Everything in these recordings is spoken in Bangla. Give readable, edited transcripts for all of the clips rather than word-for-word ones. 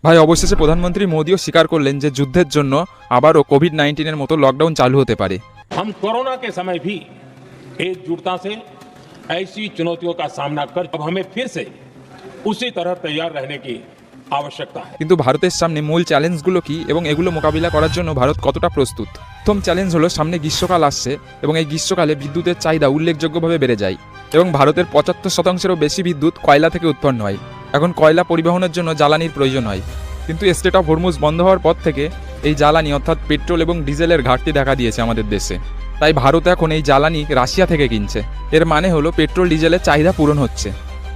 ভাই, অবশেষে প্রধানমন্ত্রী মোদিও স্বীকার করলেন যে যুদ্ধের জন্য আবারও কোভিড-19 মতো লকডাউন চালু হতে পারে। हम कोरोना के समय भी एकजुटता से ऐसी चुनौतियों का सामना कर अब हमें फिर से उसी तरह तैयार रहने की आवश्यकता है। কিন্তু ভারতের সামনে মূল চ্যালেঞ্জগুলো কি এবং এগুলো মোকাবিলা করার জন্য ভারত কতটা প্রস্তুত? প্রথম চ্যালেঞ্জ হলো সামনে গ্রীষ্মকাল আসছে এবং এই গ্রীষ্মকালে বিদ্যুতের চাহিদা উল্লেখযোগ্যভাবে বেড়ে যায় এবং ভারতের 75%-এরও বেশি বিদ্যুৎ কয়লা থেকে উৎপন্ন হয়। এখন কয়লা পরিবহনের জন্য জ্বালানির প্রয়োজন হয়, কিন্তু স্ট্রেট অফ হরমুজ বন্ধ হওয়ার পর থেকে এই জ্বালানি অর্থাৎ পেট্রোল এবং ডিজেলের ঘাটতি দেখা দিয়েছে আমাদের দেশে। তাই ভারত এখন এই জ্বালানি রাশিয়া থেকে কিনছে। এর মানে হলো পেট্রোল ডিজেলের চাহিদা পূরণ হচ্ছে।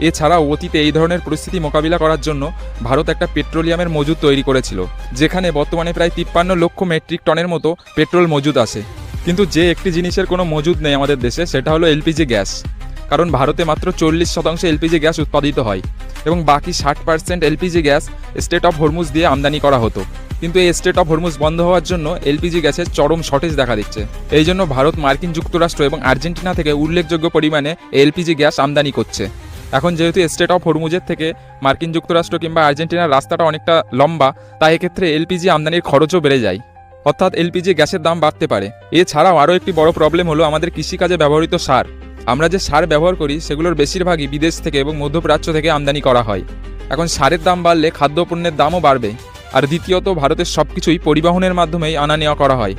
এছাড়াও অতীতে এই ধরনের পরিস্থিতি মোকাবিলা করার জন্য ভারত একটা পেট্রোলিয়ামের মজুদ তৈরি করেছিল, যেখানে বর্তমানে প্রায় 53 লক্ষ মেট্রিক টনের মতো পেট্রোল মজুদ আছে। কিন্তু যে একটি জিনিসের কোনো মজুদ নেই আমাদের দেশে, সেটা হলো এলপিজি গ্যাস। কারণ ভারতে মাত্র 40% এলপিজি গ্যাস উৎপাদিত হয় এবং বাকি 60% LPG gas strait of Hormuz দিয়ে আমদানি করা হতো। কিন্তু এই স্ট্রেট অফ হরমুজ বন্ধ হওয়ার জন্য এলপিজি গ্যাসের চরম শর্টেজ দেখা দিচ্ছে। এই জন্য ভারত মার্কিন যুক্তরাষ্ট্র এবং আর্জেন্টিনা থেকে উল্লেখযোগ্য পরিমাণে এলপিজি গ্যাস আমদানি করছে। এখন যেহেতু স্ট্রেট অফ হরমুজের থেকে মার্কিন যুক্তরাষ্ট্র কিংবা আর্জেন্টিনার রাস্তাটা অনেকটা লম্বা, তাই এক্ষেত্রে এলপিজি আমদানির খরচও বেড়ে যায়, অর্থাৎ এলপিজি গ্যাসের দাম বাড়তে পারে। এছাড়াও আরও একটি বড় প্রবলেম হলো আমাদের কৃষিকাজে ব্যবহৃত সার। আমরা যে সার ব্যবহার করি সেগুলোর বেশিরভাগই বিদেশ থেকে এবং মধ্যপ্রাচ্য থেকে আমদানি করা হয়। এখন সারের দাম বাড়লে খাদ্যপণ্যের দামও বাড়বে। আর দ্বিতীয়ত, ভারতের সব কিছুই পরিবহনের মাধ্যমেই আনা নেওয়া করা হয়।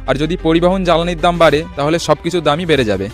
আর যদি পরিবহন জ্বালানির দাম বাড়ে, তাহলে সব কিছুর দামই বেড়ে যাবে।